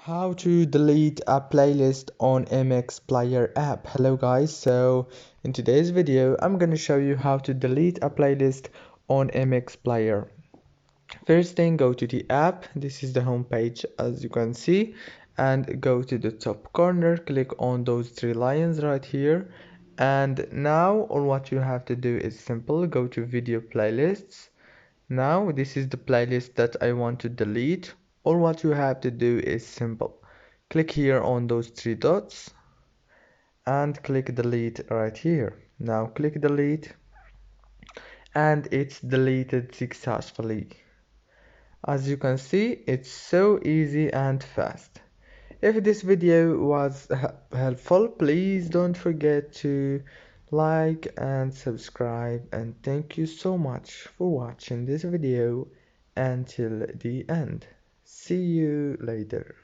How to delete a playlist on MX Player app. Hello guys, so in today's video I'm gonna show you how to delete a playlist on MX Player. First thing, go to the app. This is the home page as you can see, and go to the top corner, click on those three lines right here, and now all what you have to do is simple. Go to video playlists. Now this is the playlist that I want to delete. All what you have to do is simple. Click here on those three dots and click delete right here. Now click delete and it's deleted successfully. As you can see, it's so easy and fast. If this video was helpful, please don't forget to like and subscribe, and thank you so much for watching this video until the end. See you later.